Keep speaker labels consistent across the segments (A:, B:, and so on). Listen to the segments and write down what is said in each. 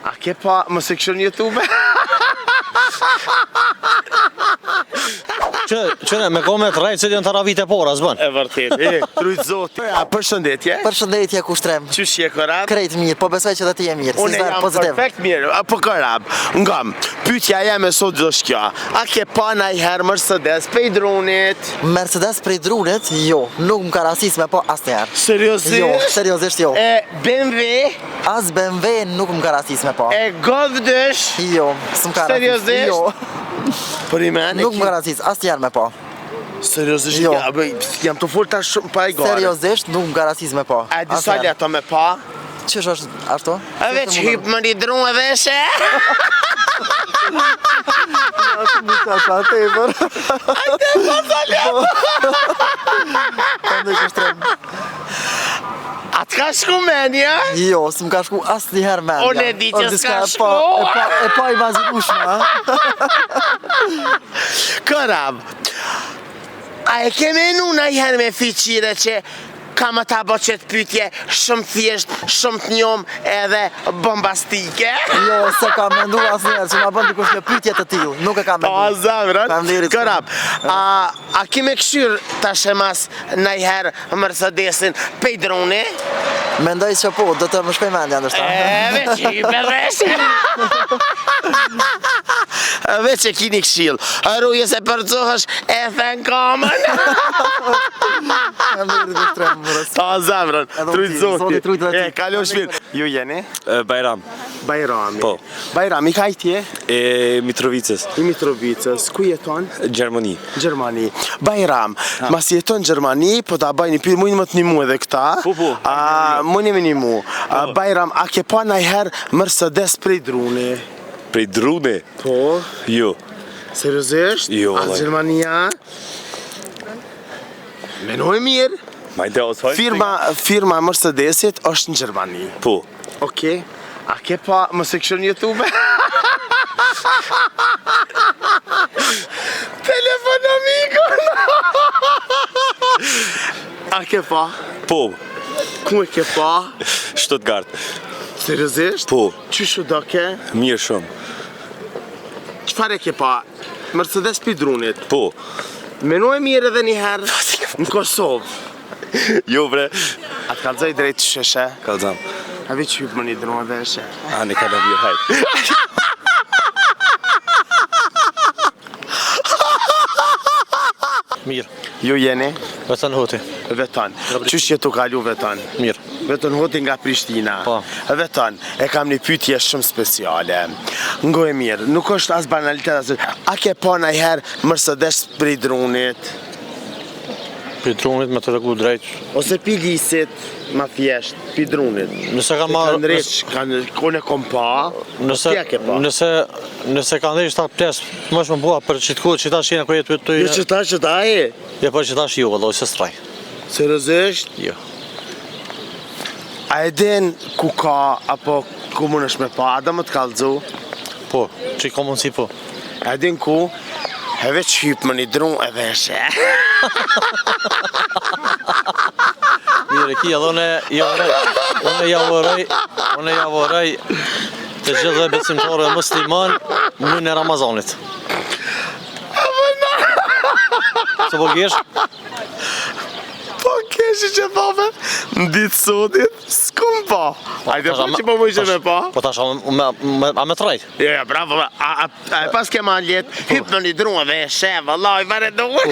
A: A ke pa më se këshën YouTube?
B: Qëne, me kome të rajtë se janë të ravit e pora, zbën.
A: E vërtet, trujtë zoti. Përshëndetje.
C: Përshëndetje kushtrim.
A: Qysh je Korab?
C: Krejt mirë, po besoj që dhe ti je mirë.
A: Unë jam perfekt mirë, po Korab, ngam, pyetja jeme sot do shkja. A ke pa najherë Mercedes prej drunit?
C: Mercedes prej drunit? Jo, nuk më ka rasis me po asnjëherë.
A: Seriozisht?
C: Jo, seriozisht jo.
A: E BMW?
C: As BMW nuk më ka rasis me po.
A: E Golf-2?
C: Jo, s'm ka rasis.
A: Seriozisht?
C: Jo.
A: Për i mene?
C: Nuk më ka rasis, asnjëherë me po.
A: Seriozisht?
C: Jo.
A: Jam të full ta shumë pa i gare.
C: Seriozisht nuk më ka rasis me po.
A: A disa leto me pa?
C: Qësh është ashtu?
A: A veç hyp më një dru e veshe? Ajde, pasa leto! A t'ka shku menja?
C: Jo, s'm ka shku asnjëherë mendja.
A: Unë e di që s'ka shku.
C: E pa i vazhdueshme.
A: Korab, a e ke menu najherë me fiqire që kam ata bo qëtë pytje shumë thjesht, shumë të njom edhe bombastike?
C: Jo, se ka mendu asnjëherë që ma bën dikush me pyetje të tillë. Nuk e ka mendu.
A: Pa zamrat.
C: Faleminderit.
A: Korab, a kime këshyr tash e mas najherë Mercedesin pej drone?
C: Mendoj që po, do të më shkoj mendja ndoshta.
A: Veç i përreshe. Veç e kini këshill. Ruje se përcohësh e thën kamën. Pa zamrën, trujtë zoti. E, kalo shpirë. Ju jeni?
B: Bajram.
A: Bajrami.
B: Po.
A: Bajrami, ka i tje?
B: E Mitrovicës.
A: I Mitrovicës. Ku jeton?
B: Gjermani.
A: Gjermani. Bajram, mas jeton Gjermani, po ta bajni pyrë, mujnë më të një mu edhe këta.
B: Po.
A: Mujnë me një mu. Bajram, a ke pa najherë Mercedes prej druni?
B: Prej drune?
A: Po.
B: Jo.
A: Seriozisht?
B: Jo,
A: A
B: vallaj.
A: Gjermania? Menoj mirë.
B: Majte asfalt?
A: Firma Mercedesit është në Gjermani.
B: Po.
A: Okej. A ke pa më se këshën YouTube? Telefonomikun! A ke pa?
B: Po.
A: Ku e ke pa?
B: Stuttgart.
A: Seriozisht?
B: Po.
A: Qyshu do ke?
B: Mirë shumë.
A: Qfar e ke pa? Mercedes pi drunit.
B: Po.
A: Menoj mirë edhe njëherë në Kosovë.
B: Jo bre.
A: A të kalzoj drejt sheshe?
B: Kalzam.
A: A vi që hypë më një drunë dhe eshe?
B: A ne ka da mirë, hajt.
D: Mirë,
A: Ju jeni?
D: vetën hoti.
A: Veton. Qysh jetu kalu veton?
D: Mirë.
A: Veton hoti nga Prishtina.
D: Po.
A: Veton, e kam një pyetje shumë speciale. Ngo e mirë, nuk është as banalitet as... A ke pa najherë Mercedes prej drunit?
D: Për trunit me të regu drejt.
A: Ose pi lisit, ma thjesht, pi drunit?
D: Nëse ka
A: Kanë
D: marrë...
A: ndreq, kone kom pa, tja ke pa?
D: Nëse ka ndreq ta ples, më shumë bua për qitë kohë që ta shjene ko jetë të...
A: Jo që ta e?
D: Jo, për që ta shjo, vëlloj, se straj.
A: Seriozisht?
D: Jo.
A: A e din ku ka, apo ku mund është me pa, a da më të kallëzu?
D: Po, që i ka mundësi po.
A: A e din ku? E veç hypë më një drunë e veshe.
D: Mirë, ki edhe unë javoraj të gjithë dhe besimtore musliman mujnë e Ramazanit. Se po kesh?
A: Po keshi që thove, në ditë sotit, s'kum pa. Ajde po që po mujshë me pa?
D: Po tash, a me trajt?
A: Ja, bravo, a e pas ke ma ljetë, hypë në një drunë e veshe, vëllaj, vare duhe.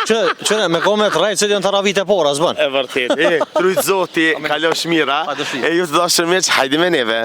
D: Qëne, me kome të rajtë se janë të ravit e pora, zbën.
A: E vërtet, trujtë zoti, kalosh mira, e ju të dashër mirë që hajdi me neve.